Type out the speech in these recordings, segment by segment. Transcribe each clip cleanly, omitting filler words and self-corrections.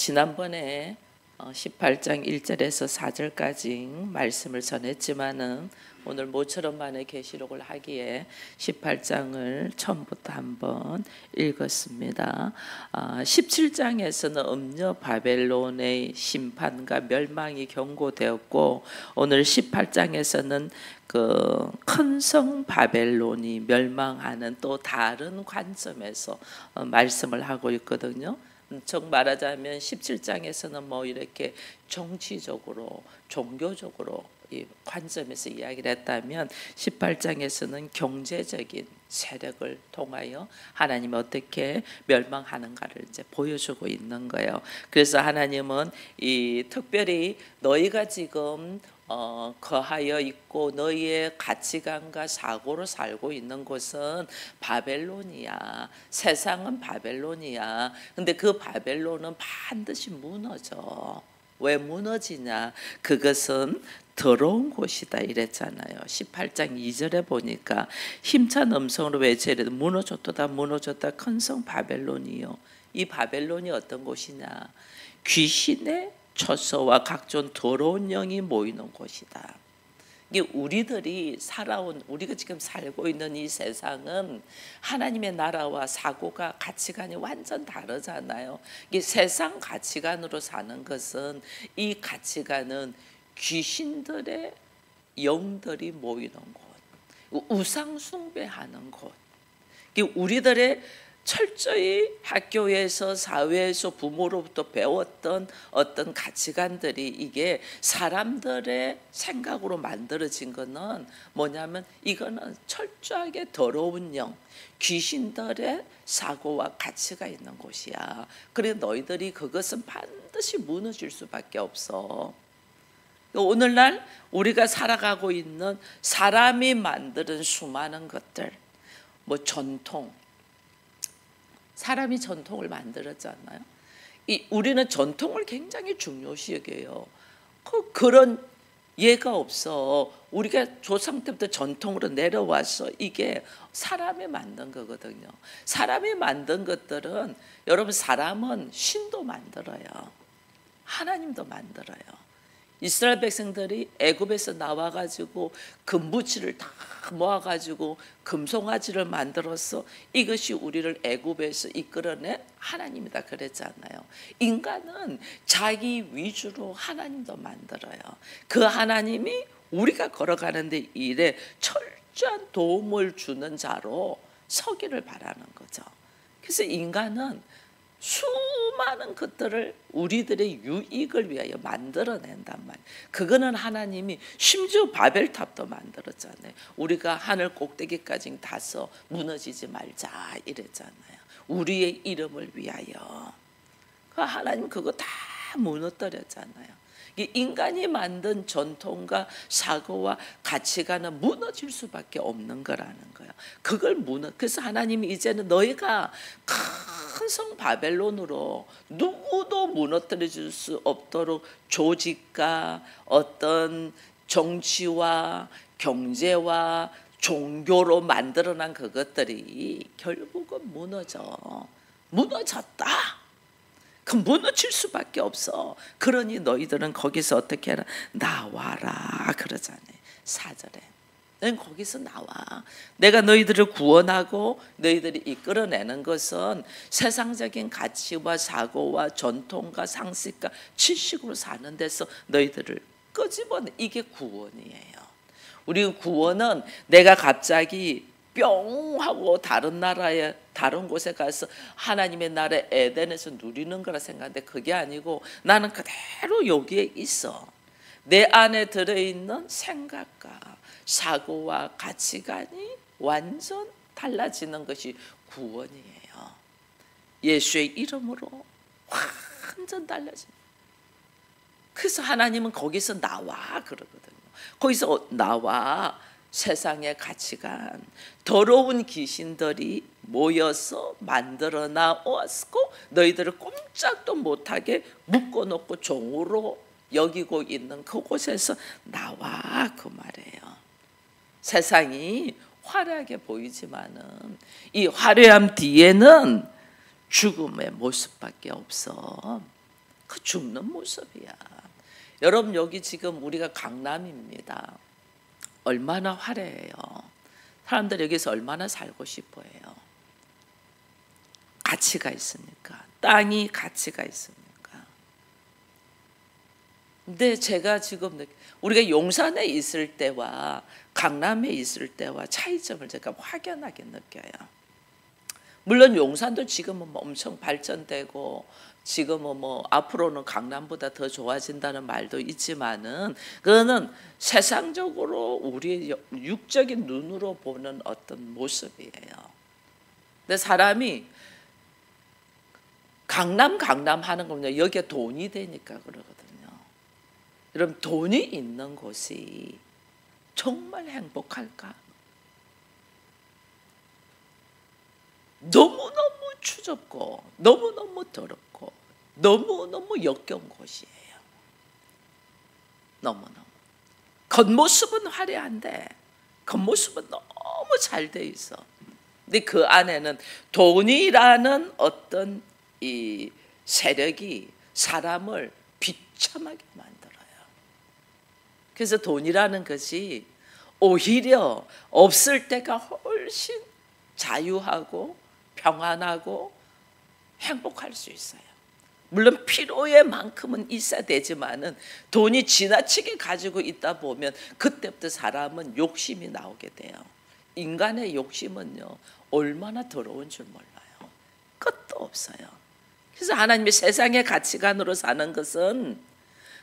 지난번에 18장 1절에서 4절까지 말씀을 전했지만은 오늘 모처럼 만의 계시록을 하기에 18장을 처음부터 한번 읽었습니다. 17장에서는 음녀 바벨론의 심판과 멸망이 경고되었고, 오늘 18장에서는 그 큰 성 바벨론이 멸망하는 또 다른 관점에서 말씀을 하고 있거든요. 즉 말하자면 17장에서는 뭐 이렇게 정치적으로 종교적으로 이 관점에서 이야기를 했다면 18장에서는 경제적인 세력을 통하여 하나님이 어떻게 멸망하는가를 이제 보여주고 있는 거예요. 그래서 하나님은 이 특별히 너희가 지금 거하여 있고 너희의 가치관과 사고로 살고 있는 곳은 바벨론이야. 세상은 바벨론이야. 근데 그 바벨론은 반드시 무너져. 왜 무너지냐? 그것은 더러운 곳이다 이랬잖아요. 18장 2절에 보니까 힘찬 음성으로 외치되 무너졌도다 무너졌다 큰 성 바벨론이요. 이 바벨론이 어떤 곳이냐? 귀신의 처소와 각종 더러운 영이 모이는 곳이다. 이게 우리가 지금 살고 있는 이 세상은 하나님의 나라와 사고가 가치관이 완전 다르잖아요. 이게 세상 가치관으로 사는 것은 이 가치관은 귀신들의 영들이 모이는 곳, 우상 숭배하는 곳. 이게 우리들의 철저히 학교에서 사회에서 부모로부터 배웠던 어떤 가치관들이 이게 사람들의 생각으로 만들어진 거는 뭐냐면 이거는 철저하게 더러운 영, 귀신들의 사고와 가치가 있는 곳이야. 그래 너희들이 그것은 반드시 무너질 수밖에 없어. 오늘날 우리가 살아가고 있는 사람이 만드는 수많은 것들, 뭐 전통, 사람이 전통을 만들었잖아요. 우리는 전통을 굉장히 중요시 여겨요. 그런 예가 없어. 우리가 조상 때부터 전통으로 내려와서 이게 사람이 만든 거거든요. 사람이 만든 것들은 여러분 사람은 신도 만들어요. 하나님도 만들어요. 이스라엘 백성들이 애굽에서 나와가지고 금부치를 다 모아가지고 금송아지를 만들어서 이것이 우리를 애굽에서 이끌어낸 하나님이다 그랬잖아요. 인간은 자기 위주로 하나님도 만들어요. 그 하나님이 우리가 걸어가는데 일에 철저한 도움을 주는 자로 서기를 바라는 거죠. 그래서 인간은 수많은 것들을 우리들의 유익을 위하여 만들어낸단 말이에요. 그거는 하나님이 심지어 바벨탑도 만들었잖아요. 우리가 하늘 꼭대기까지 다서 무너지지 말자 이랬잖아요. 우리의 이름을 위하여. 하나님 그거 다 무너뜨렸잖아요. 인간이 만든 전통과 사고와 가치관은 무너질 수밖에 없는 거라는 거예요. 그래서 하나님이 이제는 너희가 큰 성 바벨론으로 누구도 무너뜨려 줄 수 없도록 조직과 어떤 정치와 경제와 종교로 만들어난 그것들이 결국은 무너졌다. 그 무너질 수밖에 없어. 그러니 너희들은 거기서 어떻게 해라? 나와라 그러잖아요. 4절에 넌 거기서 나와. 내가 너희들을 구원하고 너희들이 이끌어내는 것은 세상적인 가치와 사고와 전통과 상식과 지식으로 사는 데서 너희들을 끄집어내. 이게 구원이에요. 우리 구원은 내가 갑자기 뿅 하고 다른 나라에 다른 곳에 가서 하나님의 나라 에덴에서 누리는 거라 생각하는데 그게 아니고 나는 그대로 여기에 있어. 내 안에 들어있는 생각과 사고와 가치관이 완전 달라지는 것이 구원이에요. 예수의 이름으로 완전 달라집니다. 그래서 하나님은 거기서 나와 그러거든요. 거기서 나와. 세상의 가치관, 더러운 귀신들이 모여서 만들어 나왔고 너희들을 꼼짝도 못하게 묶어놓고 종으로 여기고 있는 그곳에서 나와 그 말이에요. 세상이 화려하게 보이지만은 이 화려함 뒤에는 죽음의 모습밖에 없어. 죽는 모습이야. 여러분 여기 지금 우리가 강남입니다. 얼마나 화려해요. 사람들 여기서 얼마나 살고 싶어 해요. 가치가 있으니까. 땅이 가치가 있으니까. 근데 제가 지금 우리가 용산에 있을 때와 강남에 있을 때와 차이점을 제가 확연하게 느껴요. 물론 용산도 지금은 엄청 발전되고 지금은 앞으로는 강남보다 더 좋아진다는 말도 있지만은 그거는 세상적으로 우리의 육적인 눈으로 보는 어떤 모습이에요. 근데 사람이 강남 하는 거면 여기에 돈이 되니까 그러거든요. 여러분 돈이 있는 곳이 정말 행복할까? 너무너무 추접고 너무너무 더럽고 너무너무 역겨운 곳이에요. 너무너무. 겉모습은 화려한데 겉모습은 너무 잘 돼 있어. 근데 그 안에는 돈이라는 어떤 이 세력이 사람을 비참하게 만들어요. 그래서 돈이라는 것이 오히려 없을 때가 훨씬 자유하고 평안하고 행복할 수 있어요. 물론 필요의 만큼은 있어야 되지만은 돈이 지나치게 가지고 있다 보면 그때부터 사람은 욕심이 나오게 돼요. 인간의 욕심은요 얼마나 더러운 줄 몰라요. 끝도 없어요. 그래서 하나님의 세상의 가치관으로 사는 것은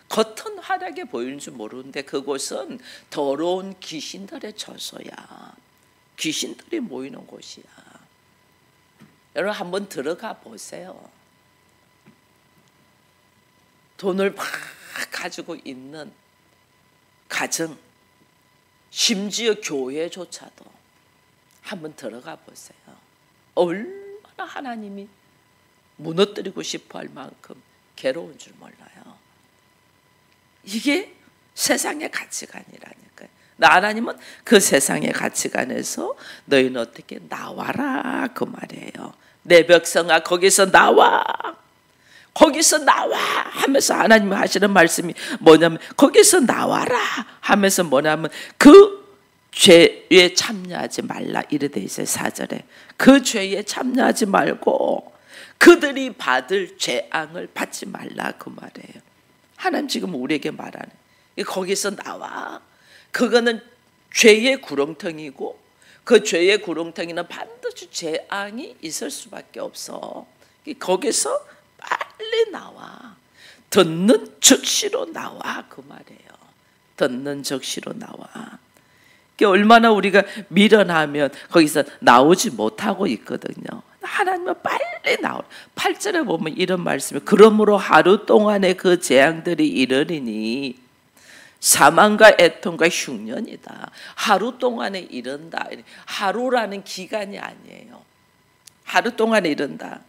겉은 화려하게 보이는 줄 모르는데 그곳은 더러운 귀신들의 처소야. 귀신들이 모이는 곳이야. 여러분 한번 들어가 보세요. 돈을 막 가지고 있는 가정, 심지어 교회조차도 한번 들어가 보세요. 얼마나 하나님이 무너뜨리고 싶어 할 만큼 괴로운 줄 몰라요. 이게 세상의 가치관이라니까요. 하나님은 그 세상의 가치관에서 너희는 어떻게 나와라 그 말이에요. 내 백성아 거기서 나와. 거기서 나와 하면서 하나님이 하시는 말씀이 뭐냐면 거기서 나와라 하면서 뭐냐면 그 죄에 참여하지 말라 이래 돼 있어요. 4절에 그 죄에 참여하지 말고 그들이 받을 재앙을 받지 말라 그 말이에요. 하나님 지금 우리에게 말하는 거기서 나와. 그거는 죄의 구렁텅이고 그 죄의 구렁텅이는 반드시 재앙이 있을 수밖에 없어. 거기서 빨리 나와. 듣는 즉시로 나와 그 말이에요. 듣는 즉시로 나와. 얼마나 우리가 미련하면 거기서 나오지 못하고 있거든요. 하나님은 빨리 나오라. 8절에 보면 이런 말씀이 그러므로 하루 동안의 그 재앙들이 이르리니 사망과 애통과 흉년이다. 하루 동안에 이른다. 하루라는 기간이 아니에요. 하루 동안에 이른다.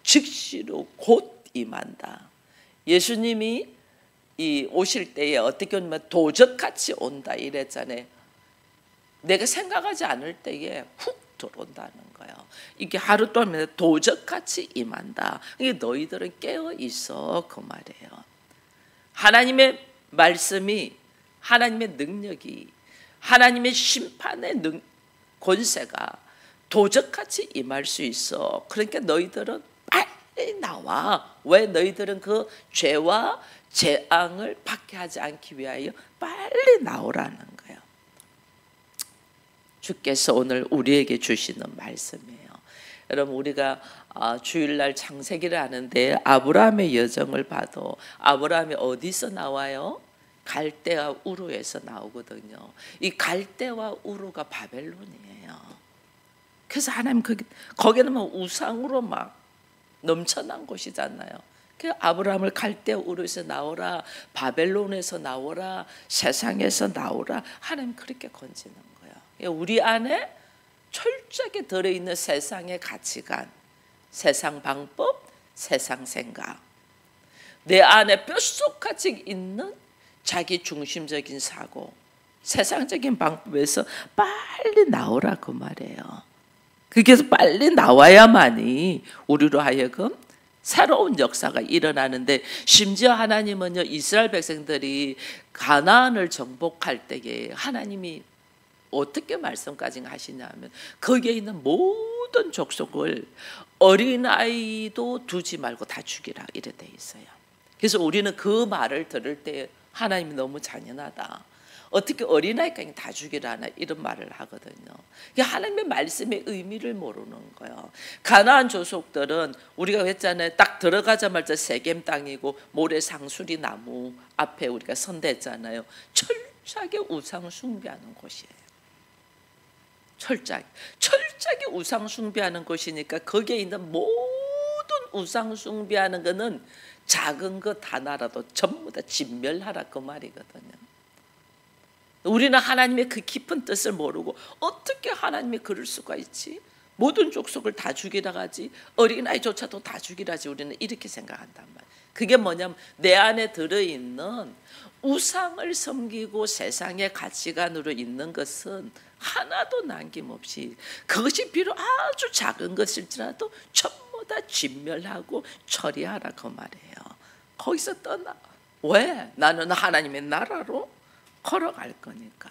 즉시로 곧 임한다. 예수님이 오실 때에 어떻게 보면 도적같이 온다 이랬잖아요. 내가 생각하지 않을 때에 훅 들어온다는 거예요. 이게 하루 동안 도적같이 임한다. 이게 너희들은 깨어 있어 그 말이에요. 하나님의 말씀이 하나님의 능력이 하나님의 심판의 권세가 도적같이 임할 수 있어. 그러니까 너희들은 빨리 나와. 왜? 너희들은 그 죄와 재앙을 받게 하지 않기 위하여 빨리 나오라는 거예요. 주께서 오늘 우리에게 주시는 말씀이에요. 여러분 우리가 주일날 창세기를 하는데 아브라함의 여정을 봐도 아브라함이 어디서 나와요? 갈대와 우르에서 나오거든요. 이 갈대와 우르가 바벨론이에요. 그래서 하나님 거기는 막 우상으로 막 넘쳐난 곳이잖아요. 그 아브라함을 갈대 우르에서 나오라, 바벨론에서 나오라, 세상에서 나오라 하나님 그렇게 건지는 거예요. 우리 안에 철저하게 들어있는 세상의 가치관, 세상 방법, 세상 생각, 내 안에 뼛속같이 있는 자기 중심적인 사고, 세상적인 방법에서 빨리 나오라 그 말이에요. 그래서 빨리 나와야만이 우리로 하여금 새로운 역사가 일어나는데, 심지어 하나님은요, 이스라엘 백성들이 가나안을 정복할 때에 하나님이 어떻게 말씀까지 하시냐면, 거기에 있는 모든 족속을 어린아이도 두지 말고 다 죽이라 이래 돼 있어요. 그래서 우리는 그 말을 들을 때 하나님이 너무 잔인하다, 어떻게 어린아이까지 다 죽이라나, 이런 말을 하거든요. 하나님의 말씀의 의미를 모르는 거예요. 가나안 조속들은 우리가 했잖아요. 딱 들어가자마자 세겜 땅이고 모래상수리 나무 앞에 우리가 선댔잖아요. 철저하게 우상 숭배하는 곳이에요. 철저하게 우상 숭배하는 곳이니까 거기에 있는 모든 우상 숭배하는 거는 작은 것 하나라도 전부 다 진멸하라, 그 말이거든요. 우리는 하나님의 그 깊은 뜻을 모르고 어떻게 하나님이 그럴 수가 있지? 모든 족속을 다 죽이라 하지, 어린아이조차도 다 죽이라지, 우리는 이렇게 생각한단 말이에요. 그게 뭐냐면 내 안에 들어있는 우상을 섬기고 세상의 가치관으로 있는 것은 하나도 남김없이, 그것이 비록 아주 작은 것일지라도 전부 다 진멸하고 처리하라, 그 말이에요. 거기서 떠나. 왜? 나는 하나님의 나라로 걸어갈 거니까.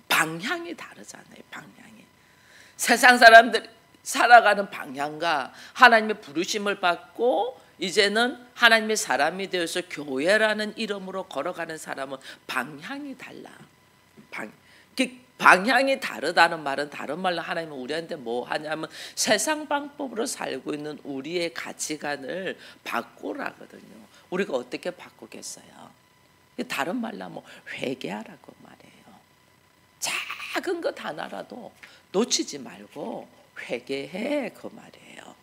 방향이 다르잖아요. 방향이. 세상 사람들이 살아가는 방향과 하나님의 부르심을 받고 이제는 하나님의 사람이 되어서 교회라는 이름으로 걸어가는 사람은 방향이 달라. 방향이 다르다는 말은, 다른 말로 하나님은 우리한테 뭐 하냐면 세상 방법으로 살고 있는 우리의 가치관을 바꾸라거든요. 우리가 어떻게 바꾸겠어요? 다른 말로 뭐 회개하라고 말해요. 작은 것 하나라도 놓치지 말고 회개해, 그 말이에요.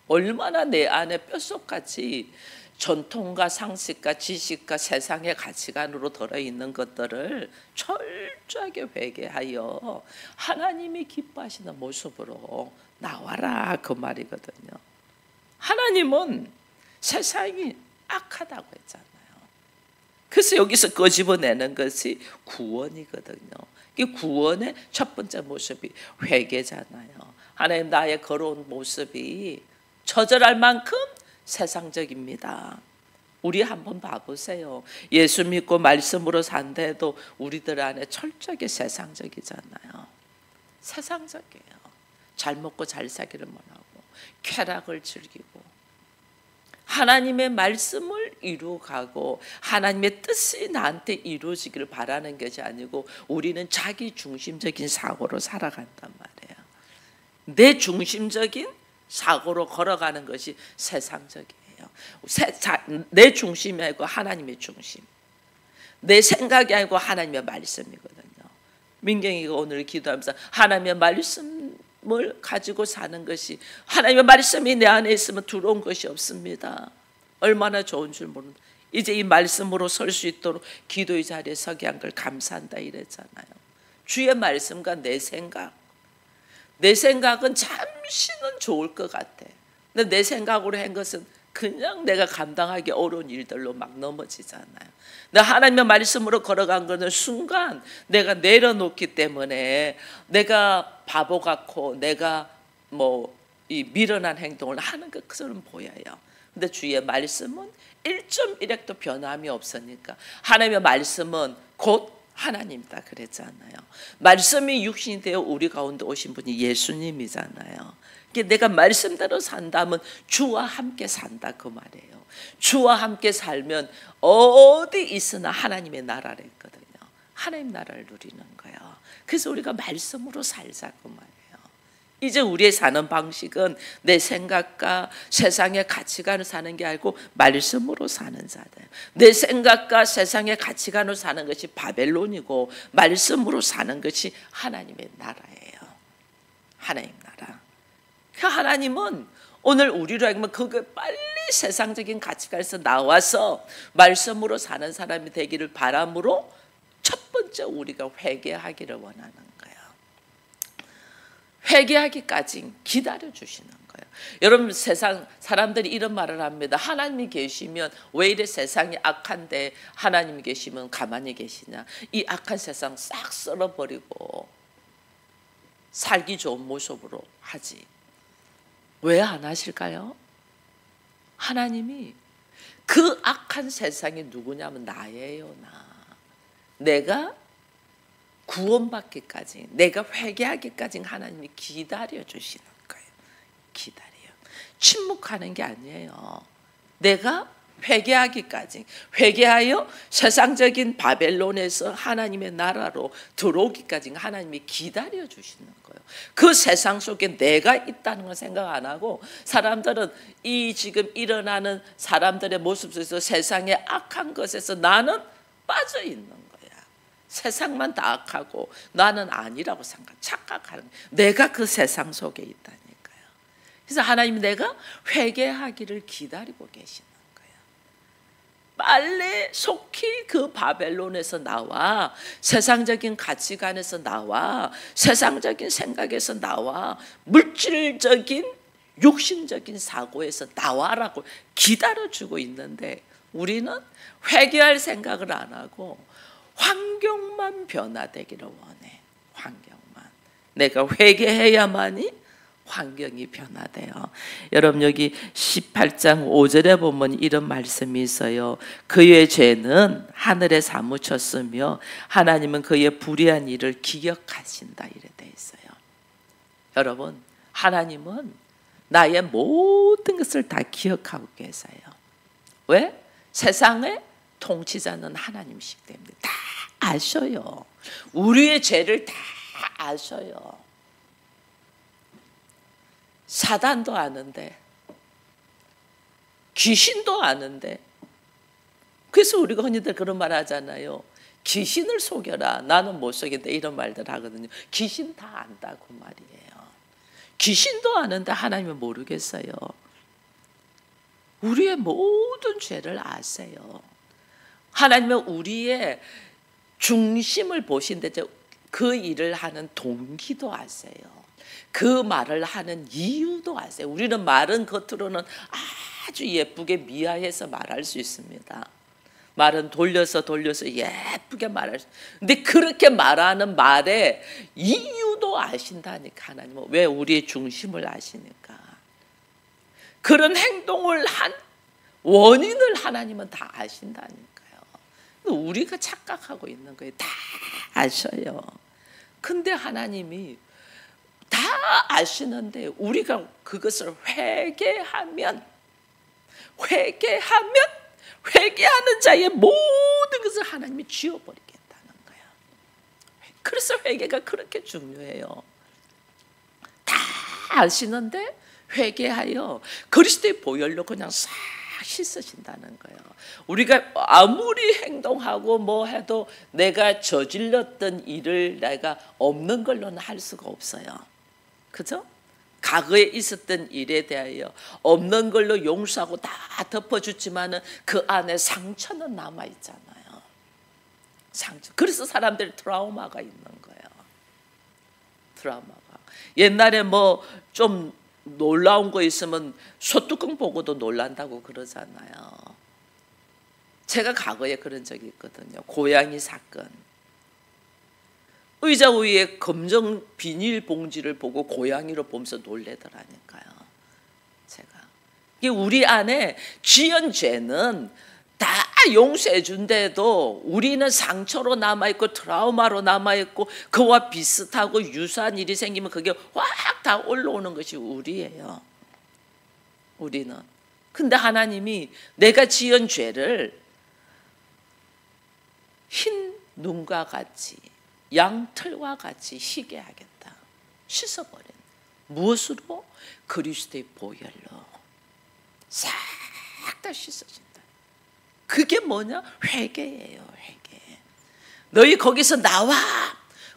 얼마나 내 안에 뼛속같이 전통과 상식과 지식과 세상의 가치관으로 들어있는 것들을 철저하게 회개하여 하나님이 기뻐하시는 모습으로 나와라, 그 말이거든요. 하나님은 세상이 악하다고 했잖아요. 그래서 여기서 끄집어내는 것이 구원이거든요. 이 구원의 첫 번째 모습이 회개잖아요. 하나님, 나의 걸어온 모습이 처절할 만큼 세상적입니다. 우리 한번 봐보세요. 예수 믿고 말씀으로 산데도 우리들 안에 철저하게 세상적이잖아요. 세상적이에요. 잘 먹고 잘 살기를 원하고 쾌락을 즐기고 하나님의 말씀을 이루어가고 하나님의 뜻이 나한테 이루어지기를 바라는 것이 아니고 우리는 자기 중심적인 사고로 살아간단 말이에요. 내 중심적인 사고로 걸어가는 것이 세상적이에요. 내 중심이 아니고 하나님의 중심, 내 생각이 아니고 하나님의 말씀이거든요. 민경이가 오늘 기도하면서 하나님의 말씀을 가지고 사는 것이, 하나님의 말씀이 내 안에 있으면 두려운 것이 없습니다. 얼마나 좋은 줄 모르는, 이제 이 말씀으로 설 수 있도록 기도의 자리에 서게 한 걸 감사한다 이랬잖아요. 주의 말씀과 내 생각은 잠시는 좋을 것 같아. 근데 내 생각으로 한 것은 그냥 내가 감당하기 어려운 일들로 막 넘어지잖아요. 근데 하나님의 말씀으로 걸어간 것은 순간 내가 내려놓기 때문에 내가 바보 같고 내가 이 미련한 행동을 하는 것처럼 보여요. 근데 주의 말씀은 1.1핵도 변함이 없으니까, 하나님의 말씀은 곧 하나님이다 그랬잖아요. 말씀이 육신이 되어 우리 가운데 오신 분이 예수님이잖아요. 내가 말씀대로 산다면 주와 함께 산다, 그 말이에요. 주와 함께 살면 어디 있으나 하나님의 나라를 했거든요. 하나님 나라를 누리는 거예요. 그래서 우리가 말씀으로 살자, 그 말이에요. 이제 우리의 사는 방식은 내 생각과 세상의 가치관을 사는 게 아니고 말씀으로 사는 자들. 내 생각과 세상의 가치관으로 사는 것이 바벨론이고 말씀으로 사는 것이 하나님의 나라예요. 하나님 나라. 그 하나님은 오늘 우리로 하여금 그게 빨리 세상적인 가치관에서 나와서 말씀으로 사는 사람이 되기를 바람으로 첫 번째 우리가 회개하기를 원하는 거예요. 회개하기까지 기다려 주시는 거예요. 여러분, 세상 사람들이 이런 말을 합니다. 하나님이 계시면 왜 이래 세상이 악한데 하나님이 계시면 가만히 계시냐. 이 악한 세상 싹 썰어버리고 살기 좋은 모습으로 하지. 왜 안 하실까요? 하나님이 그 악한 세상이 누구냐면 나예요. 내가 구원받기까지, 내가 회개하기까지 하나님이 기다려 주시는 거예요. 기다려요. 침묵하는 게 아니에요. 내가 회개하기까지, 회개하여 세상적인 바벨론에서 하나님의 나라로 들어오기까지 하나님이 기다려 주시는 거예요. 그 세상 속에 내가 있다는 걸 생각 안 하고, 사람들은 이 지금 일어나는 사람들의 모습 속에서 세상의 악한 것에서 나는 빠져 있는 거야. 세상만 다 악하고 나는 아니라고 착각하는 거야. 내가 그 세상 속에 있다니까요. 그래서 하나님이 내가 회개하기를 기다리고 계시는, 빨리 속히 그 바벨론에서 나와, 세상적인 가치관에서 나와, 세상적인 생각에서 나와, 물질적인 육신적인 사고에서 나와라고 기다려주고 있는데, 우리는 회개할 생각을 안 하고 환경만 변화되기를 원해. 환경만. 내가 회개해야만이 환경이 변화돼요. 여러분 여기 18장 5절에 보면 이런 말씀이 있어요. 그의 죄는 하늘에 사무쳤으며 하나님은 그의 불의한 일을 기억하신다, 이래 돼 있어요. 여러분, 하나님은 나의 모든 것을 다 기억하고 계세요. 왜? 세상의 통치자는 하나님이시기 때문에 다 아셔요. 우리의 죄를 다 아셔요. 사단도 아는데, 귀신도 아는데. 그래서 우리가 흔히들 그런 말 하잖아요. 귀신을 속여라, 나는 못 속인다, 이런 말들 하거든요. 귀신 다 안다고 말이에요. 귀신도 아는데 하나님은 모르겠어요. 우리의 모든 죄를 아세요. 하나님은 우리의 중심을 보신데 그 일을 하는 동기도 아세요. 그 말을 하는 이유도 아세요. 우리는 말은 겉으로는 아주 예쁘게 미화해서 말할 수 있습니다. 말은 돌려서 예쁘게 말할 수 있어요. 근데 그렇게 말하는 말의 이유도 아신다니까. 하나님은 왜 우리의 중심을 아시니까. 그런 행동을 한 원인을 하나님은 다 아신다니까요. 우리가 착각하고 있는 거예요. 다 아셔요. 근데 하나님이 다 아시는데 우리가 그것을 회개하면 회개하는 자의 모든 것을 하나님이 지워버리겠다는 거예요. 그래서 회개가 그렇게 중요해요. 다 아시는데 회개하여 그리스도의 보혈로 그냥 싹 씻으신다는 거예요. 우리가 아무리 행동하고 뭐 해도 내가 저질렀던 일을 내가 없는 걸로는 할 수가 없어요. 그죠? 과거에 있었던 일에 대하여 없는 걸로 용서하고 다 덮어주지만은 그 안에 상처는 남아 있잖아요. 상처. 그래서 사람들이 트라우마가 있는 거예요. 트라우마가. 옛날에 뭐 좀 놀라운 거 있으면 소뚜껑 보고도 놀란다고 그러잖아요. 제가 과거에 그런 적이 있거든요. 고양이 사건. 의자 위에 검정 비닐봉지를 보고 고양이로 보면서 놀래더라니까요. 제가. 이게 우리 안에 지은 죄는 다 용서해 준데도 우리는 상처로 남아있고 트라우마로 남아있고 그와 비슷하고 유사한 일이 생기면 그게 확 다 올라오는 것이 우리예요. 우리는. 근데 하나님이 내가 지은 죄를 흰 눈과 같이 양털과 같이 희게 하겠다. 씻어버린. 무엇으로? 그리스도의 보혈로 싹 다 씻어진다. 그게 뭐냐? 회개예요. 회개. 너희 거기서 나와,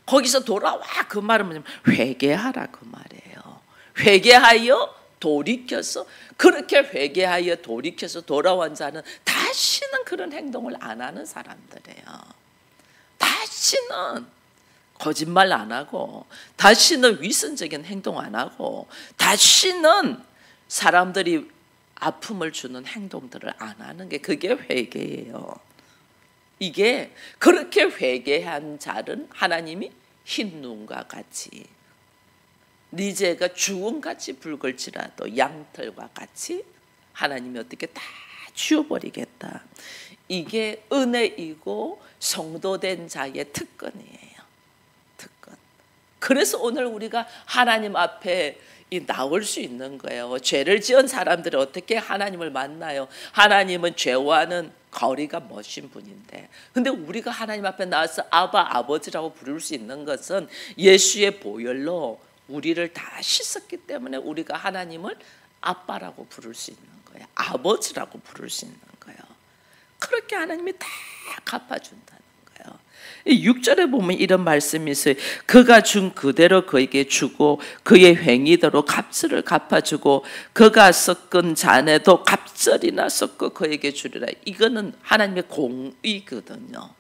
거기서 돌아와. 그 말은 뭐냐면 회개하라 그 말이에요. 회개하여 돌이켜서, 그렇게 회개하여 돌이켜서 돌아온 자는 다시는 그런 행동을 안 하는 사람들이에요. 다시는 거짓말 안 하고, 다시는 위선적인 행동 안 하고, 다시는 사람들이 아픔을 주는 행동들을 안 하는 게 그게 회개예요. 이게 그렇게 회개한 자는 하나님이 흰 눈과 같이, 네 죄가 주홍같이 붉을지라도 양털과 같이 하나님이 어떻게 다 지워버리겠다. 이게 은혜이고 성도된 자의 특권이에요. 특권. 그래서 오늘 우리가 하나님 앞에 나올 수 있는 거예요. 죄를 지은 사람들이 어떻게 하나님을 만나요? 하나님은 죄와는 거리가 먼 분인데, 근데 우리가 하나님 앞에 나와서 아바, 아버지라고 부를 수 있는 것은 예수의 보혈로 우리를 다 씻었기 때문에 우리가 하나님을 아빠라고 부를 수 있는 거예요. 아버지라고 부를 수 있는 거예요. 그렇게 하나님이 다 갚아준다는 거예요. 6절에 보면 이런 말씀이 있어요. 그가 준 그대로 그에게 주고 그의 행위대로 값을 갚아주고 그가 섞은 잔에도 갑절이나 섞어 그에게 주리라. 이거는 하나님의 공의거든요.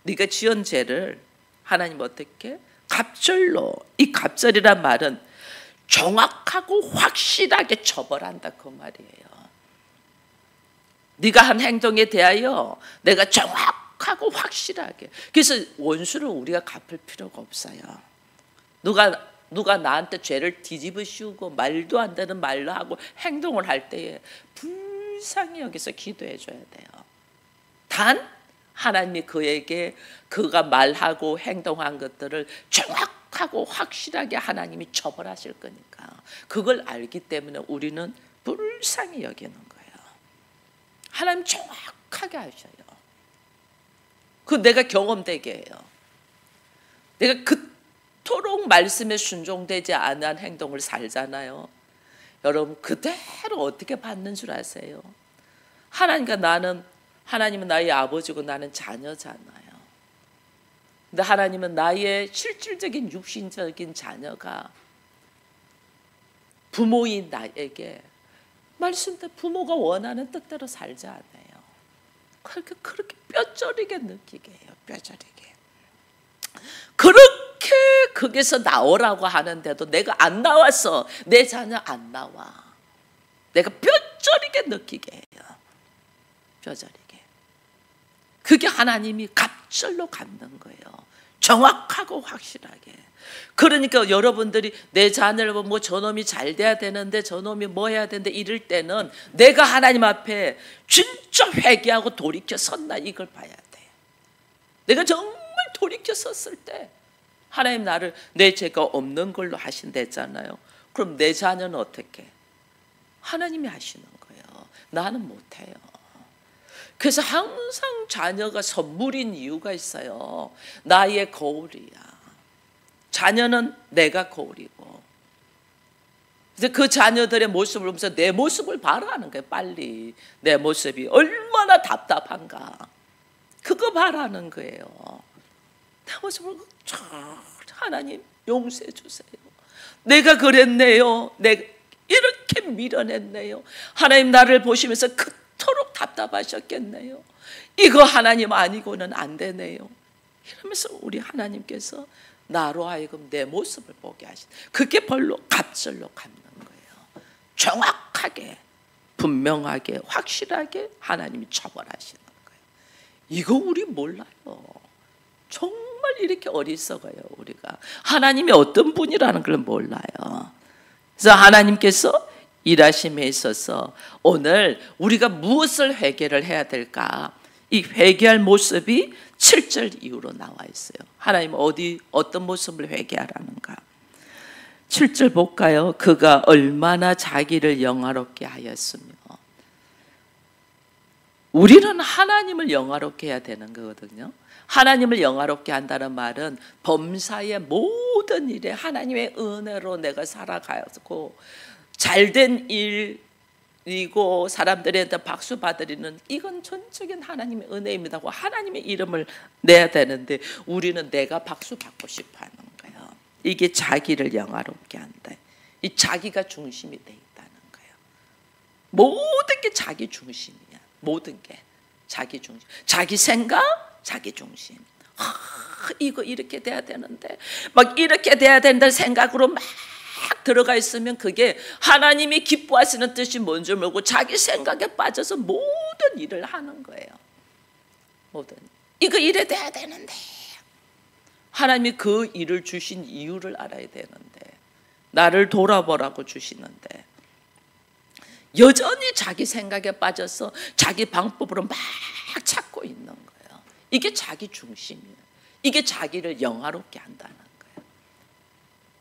네가 지은 죄를 하나님 어떻게? 갑절로. 이 갑절이란 말은 정확하고 확실하게 처벌한다 그 말이에요. 네가 한 행동에 대하여 내가 정확하고 확실하게. 그래서 원수를 우리가 갚을 필요가 없어요. 누가 나한테 죄를 뒤집어 씌우고 말도 안 되는 말로 하고 행동을 할 때에 불쌍히 여기서 기도해 줘야 돼요. 단 하나님이 그에게 그가 말하고 행동한 것들을 정확하고 확실하게 하나님이 처벌하실 거니까 그걸 알기 때문에 우리는 불쌍히 여기는 거예요. 하나님 정확하게 하셔요. 그 내가 경험되게 해요. 내가 그토록 말씀에 순종되지 않은 행동을 살잖아요. 여러분 그대로 어떻게 받는 줄 아세요? 하나님은 나의 아버지고 나는 자녀잖아요. 근데 하나님은 나의 실질적인 육신적인 자녀가 부모인 나에게 말씀대로 부모가 원하는 뜻대로 살지 않아요. 그렇게 뼈저리게 느끼게 해요. 뼈저리게. 그렇게 거기서 나오라고 하는데도 내가 안 나와서 내 자녀 안 나와. 내가 뼈저리게 느끼게 해요. 뼈저리게. 그게 하나님이 갑절로 갚는 거예요. 정확하고 확실하게. 그러니까 여러분들이 내 자녀를 보면 뭐 저놈이 잘 돼야 되는데 저놈이 뭐 해야 되는데 이럴 때는 내가 하나님 앞에 진짜 회개하고 돌이켜 섰나 이걸 봐야 돼. 내가 정말 돌이켜 섰을 때 하나님 나를 내 죄가 없는 걸로 하신댔잖아요. 그럼 내 자녀는 어떻게? 하나님이 하시는 거예요. 나는 못해요. 그래서 항상 자녀가 선물인 이유가 있어요. 나의 거울이야. 자녀는 내가 거울이고. 그래서 그 자녀들의 모습을 보면서 내 모습을 바라는 거예요. 빨리 내 모습이 얼마나 답답한가. 그거 바라는 거예요. 내 모습을 하나님 용서해 주세요. 내가 그랬네요. 내가 이렇게 밀어냈네요. 하나님 나를 보시면서 그토록 답답하셨겠네요. 이거 하나님 아니고는 안 되네요. 이러면서 우리 하나님께서 나로 하여금 내 모습을 보게 하신, 그게 별로 갑절로 갚는 거예요. 정확하게 분명하게 확실하게 하나님이 처벌하시는 거예요. 이거 우리 몰라요. 정말 이렇게 어리석어요. 우리가 하나님이 어떤 분이라는 걸 몰라요. 그래서 하나님께서 일하심에 있어서 오늘 우리가 무엇을 회개를 해야 될까? 이 회개할 모습이 7절 이후로 나와 있어요. 하나님 어떤 모습을 회개하라는가? 7절 볼까요? 그가 얼마나 자기를 영화롭게 하였으며. 우리는 하나님을 영화롭게 해야 되는 거거든요. 하나님을 영화롭게 한다는 말은 범사의 모든 일에 하나님의 은혜로 내가 살아가고 잘된 일이고 사람들한테 박수 받으리는, 이건 전적인 하나님의 은혜입니다 하고 하나님의 이름을 내야 되는데 우리는 내가 박수 받고 싶어 하는 거예요. 이게 자기를 영화롭게 한다. 이 자기가 중심이 돼 있다는 거예요. 모든 게 자기 중심이야. 모든 게 자기 중심. 자기 생각, 자기 중심. 이거 이렇게 돼야 되는데 막 이렇게 돼야 된다는 생각으로 막 들어가 있으면 그게 하나님이 기뻐하시는 뜻이 뭔지 모르고 자기 생각에 빠져서 모든 일을 하는 거예요. 모든 이거 이래 돼야 되는데 하나님이 그 일을 주신 이유를 알아야 되는데 나를 돌아보라고 주시는데 여전히 자기 생각에 빠져서 자기 방법으로 막 찾고 있는 거예요. 이게 자기 중심이에요. 이게 자기를 영화롭게 한다는 거예요.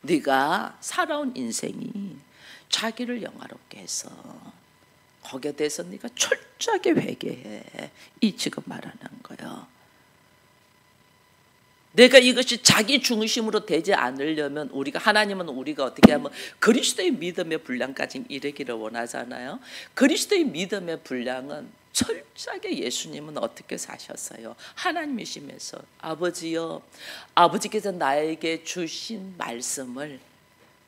네가 살아온 인생이 자기를 영화롭게 해서 거기에 대해서 네가 철저하게 회개해. 이 지금 말하는 거예요. 내가 이것이 자기 중심으로 되지 않으려면 하나님은 우리가 어떻게 하면 그리스도의 믿음의 분량까지 이르기를 원하잖아요. 그리스도의 믿음의 분량은 철저하게 예수님은 어떻게 사셨어요? 하나님이시면서 아버지요, 아버지께서 나에게 주신 말씀을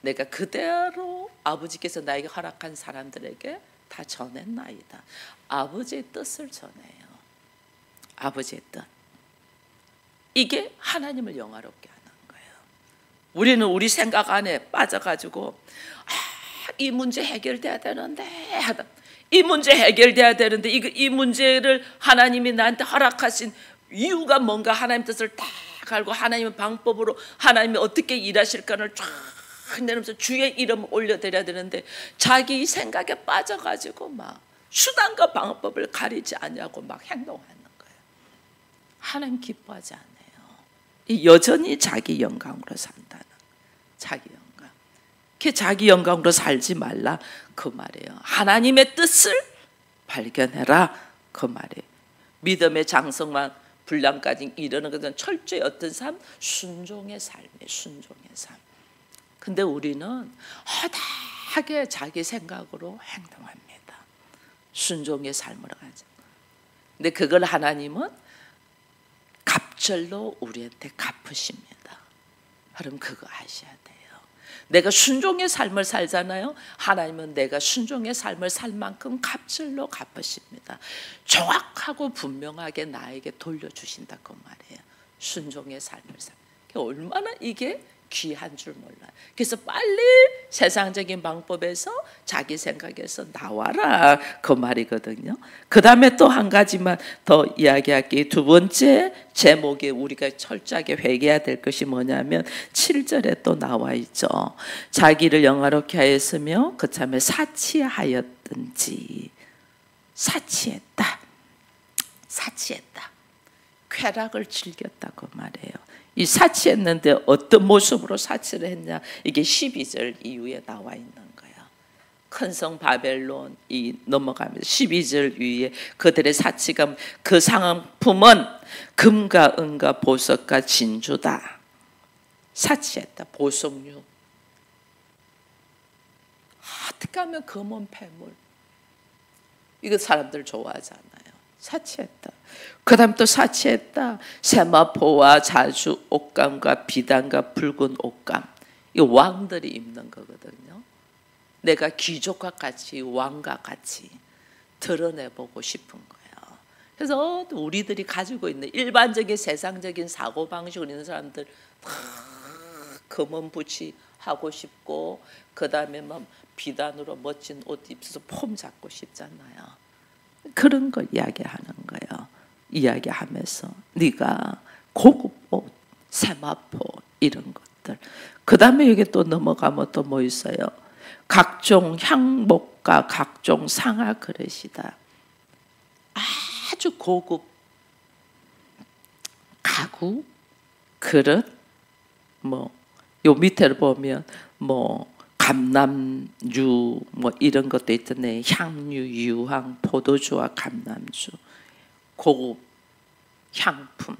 내가 그대로 아버지께서 나에게 허락한 사람들에게 다 전했나이다. 아버지의 뜻을 전해요. 아버지의 뜻. 이게 하나님을 영화롭게 하는 거예요. 우리는 우리 생각 안에 빠져가지고 이 문제 해결돼야 되는데 이 문제 해결돼야 되는데 이 문제를 하나님이 나한테 허락하신 이유가 뭔가 하나님 뜻을 다 알고 하나님의 방법으로 하나님이 어떻게 일하실까를 쫙 내면서 주의 이름을 올려드려야 되는데 자기 생각에 빠져가지고 막 수단과 방법을 가리지 않냐고 막 행동하는 거예요. 하나님 기뻐하지 않아요. 여전히 자기 영광으로 산다는 자기 영광. 그 자기 영광으로 살지 말라 그 말이에요. 하나님의 뜻을 발견해라 그 말이에요. 믿음의 장성만 분량까지 이르는 것은 철저히 어떤 삶? 순종의 삶이에요. 순종의 삶. 근데 우리는 허다하게 자기 생각으로 행동합니다. 순종의 삶으로 가죠. 근데 그걸 하나님은 갑절로 우리한테 갚으십니다. 그럼 그거 아셔야 돼요. 내가 순종의 삶을 살잖아요. 하나님은 내가 순종의 삶을 살 만큼 갑절로 갚으십니다. 정확하고 분명하게 나에게 돌려주신다 그 말이에요. 순종의 삶을 살. 얼마나 이게 귀한 줄 몰라요. 그래서 빨리 세상적인 방법에서 자기 생각에서 나와라 그 말이거든요. 그 다음에 또 한 가지만 더 이야기할게요. 두 번째 제목에 우리가 철저하게 회개해야 될 것이 뭐냐면 7절에 또 나와 있죠. 자기를 영화롭게 하였으며 그참에 사치하였든지 사치했다. 쾌락을 즐겼다고 말해요. 이 사치했는데 어떤 모습으로 사치를 했냐? 이게 12절 이후에 나와 있는 거예요. 큰 성 바벨론이 넘어가면서 12절 위에 그들의 사치가 그 상품은 금과 은과 보석과 진주다. 사치했다. 보석류. 어떻게 하면 금은 폐물. 이거 사람들 좋아하잖아요. 사치했다. 그 다음 또 사치했다. 세마포와 자주 옷감과 비단과 붉은 옷감. 이 왕들이 입는 거거든요. 내가 귀족과 같이 왕과 같이 드러내보고 싶은 거예요. 그래서 우리들이 가지고 있는 일반적인 세상적인 사고방식으로 있는 사람들 금은 부치 하고 싶고 그 다음에 막 비단으로 멋진 옷 입어서 폼 잡고 싶잖아요. 그런 걸 이야기하는 거예요. 이야기하면서 네가 고급 옷, 세마포 이런 것들. 그 다음에 여기 또 넘어가면 또 뭐 있어요? 각종 향목과 각종 상아 그릇이다. 아주 고급 가구, 그릇, 뭐 요 밑에 보면 뭐 감남주 뭐 이런 것도 있잖아요. 향유, 유황, 포도주와 감남주, 고급 향품.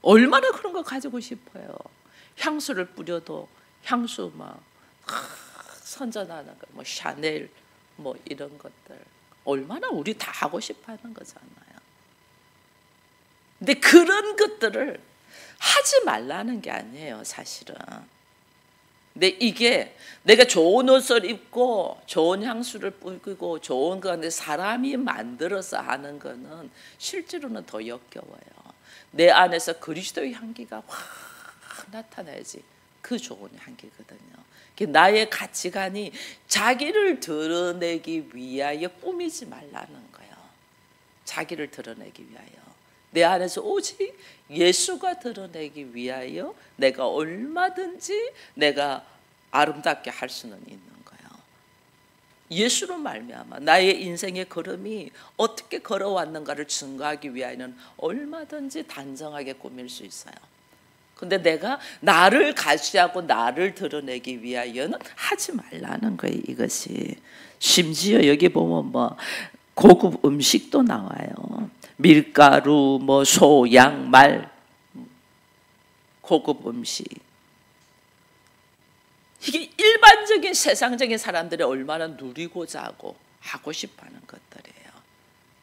얼마나 그런 거 가지고 싶어요. 향수를 뿌려도 향수 막 선전하는 거, 뭐 샤넬 뭐 이런 것들 얼마나 우리 다 하고 싶어하는 거잖아요. 근데 그런 것들을 하지 말라는 게 아니에요, 사실은. 근데 이게 내가 좋은 옷을 입고 좋은 향수를 뿌리고 좋은 건데 사람이 만들어서 하는 거는 실제로는 더 역겨워요. 내 안에서 그리스도의 향기가 확 나타나야지 그 좋은 향기거든요. 나의 가치관이 자기를 드러내기 위하여 꾸미지 말라는 거예요. 자기를 드러내기 위하여. 내 안에서 오직 예수가 드러내기 위하여 내가 얼마든지 내가 아름답게 할 수는 있는 거예요. 예수로 말미암아 나의 인생의 걸음이 어떻게 걸어왔는가를 증거하기 위하여는 얼마든지 단정하게 꾸밀 수 있어요. 근데 내가 나를 가시하고 나를 드러내기 위하여는 하지 말라는 거예요. 이것이 심지어 여기 보면 뭐 고급 음식도 나와요. 밀가루, 뭐 소, 양, 말, 고급 음식. 이게 일반적인 세상적인 사람들이 얼마나 누리고자 하고 싶어하는 것들이에요.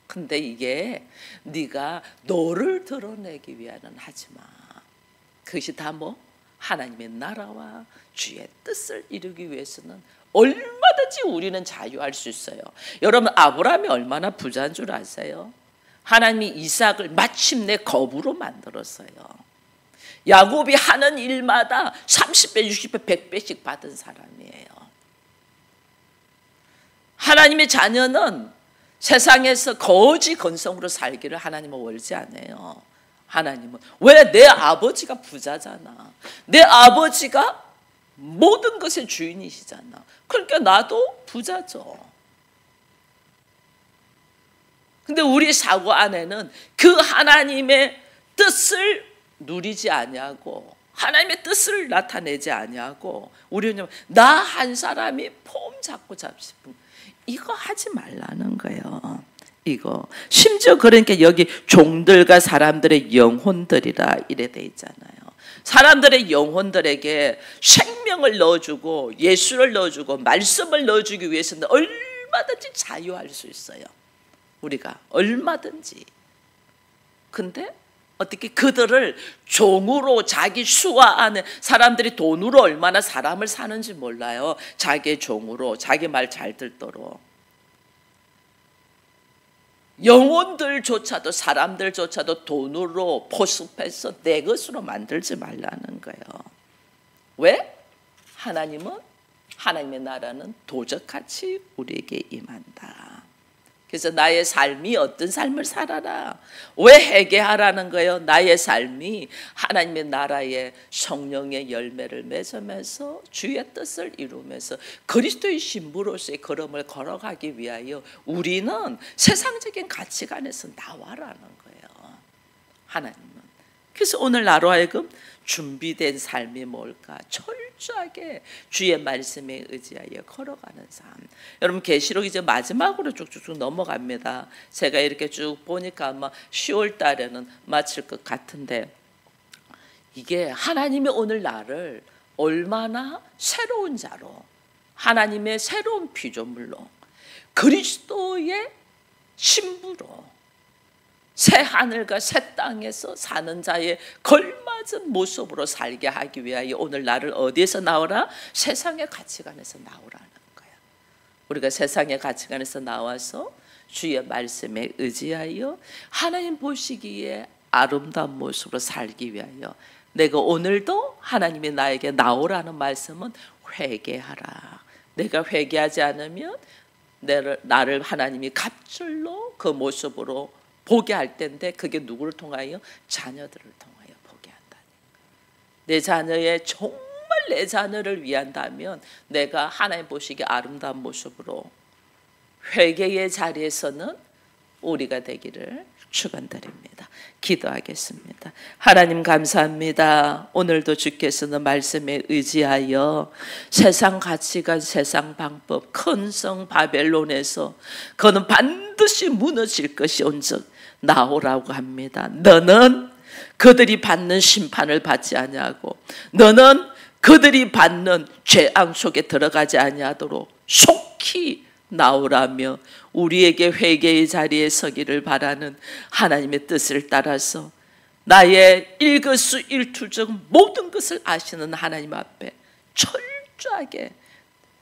근데 이게 네가 너를 드러내기 위하여는 하지 마. 그것이 다 뭐? 하나님의 나라와 주의 뜻을 이루기 위해서는 얼마든지 우리는 자유할 수 있어요. 여러분, 아브라함이 얼마나 부자인 줄 아세요? 하나님이 이삭을 마침내 거부로 만들었어요. 야곱이 하는 일마다 30배, 60배, 100배씩 받은 사람이에요. 하나님의 자녀는 세상에서 거지 건성으로 살기를 하나님은 원치 않아요. 하나님은 왜? 내 아버지가 부자잖아. 내 아버지가 모든 것의 주인이시잖아. 그러니까 나도 부자죠. 근데 우리 사고 안에는 그 하나님의 뜻을 누리지 아니하고 하나님의 뜻을 나타내지 아니하고 우리는 나 한 사람이 폼 잡고 잡시고 이거 하지 말라는 거예요. 이거 심지어 그러니까 여기 종들과 사람들의 영혼들이라 이래 돼 있잖아요. 사람들의 영혼들에게 생명을 넣어주고 예수를 넣어주고 말씀을 넣어주기 위해서는 얼마든지 자유할 수 있어요. 우리가 얼마든지. 근데 어떻게 그들을 종으로 자기 수와 안에 사람들이 돈으로 얼마나 사람을 사는지 몰라요. 자기의 종으로 자기 말 잘 듣도록. 영혼들조차도 사람들조차도 돈으로 포섭해서 내 것으로 만들지 말라는 거예요. 왜? 하나님은 하나님의 나라는 도적같이 우리에게 임한다. 그래서 나의 삶이 어떤 삶을 살아라. 왜 회개하라는 거예요? 나의 삶이 하나님의 나라의 성령의 열매를 맺으면서 주의 뜻을 이루면서 그리스도의 신부로서의 걸음을 걸어가기 위하여 우리는 세상적인 가치관에서 나와라는 거예요. 하나님은. 그래서 오늘 나로 하여금 준비된 삶이 뭘까? 철저하게 주의 말씀에 의지하여 걸어가는 삶. 여러분, 계시록 이제 마지막으로 쭉쭉쭉 넘어갑니다. 제가 이렇게 쭉 보니까 아마 10월 달에는 마칠 것 같은데, 이게 하나님이 오늘 나를 얼마나 새로운 자로, 하나님의 새로운 피조물로, 그리스도의 신부로 새 하늘과 새 땅에서 사는 자의 걸맞은 모습으로 살게 하기 위하여 오늘 나를 어디에서 나오라? 세상의 가치관에서 나오라는 거야. 우리가 세상의 가치관에서 나와서 주의 말씀에 의지하여 하나님 보시기에 아름다운 모습으로 살기 위하여 내가 오늘도 하나님이 나에게 나오라는 말씀은 회개하라. 내가 회개하지 않으면 나를 하나님이 갑절로 그 모습으로 보게 할 텐데, 그게 누구를 통하여? 자녀들을 통하여 보게 한다는 거예요. 내 자녀의 정말 내 자녀를 위한다면 내가 하나님 보시기에 아름다운 모습으로 회개의 자리에서는 우리가 되기를 축원드립니다. 기도하겠습니다. 하나님 감사합니다. 오늘도 주께서는 말씀에 의지하여 세상 가치관, 세상 방법, 큰 성 바벨론에서 그는 반드시 무너질 것이 온즉 나오라고 합니다. 너는 그들이 받는 심판을 받지 아니하고 너는 그들이 받는 죄악 속에 들어가지 아니하도록 속히 나오라며 우리에게 회개의 자리에 서기를 바라는 하나님의 뜻을 따라서 나의 일거수일투족 모든 것을 아시는 하나님 앞에 철저하게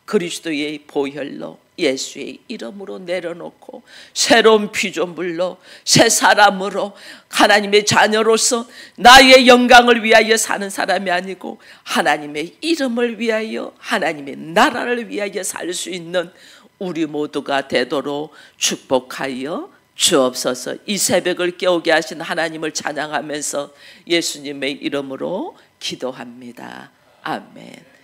그리스도의 보혈로 예수의 이름으로 내려놓고 새로운 피조물로 새 사람으로 하나님의 자녀로서 나의 영광을 위하여 사는 사람이 아니고 하나님의 이름을 위하여 하나님의 나라를 위하여 살 수 있는 우리 모두가 되도록 축복하여 주옵소서. 이 새벽을 깨우게 하신 하나님을 찬양하면서 예수님의 이름으로 기도합니다. 아멘.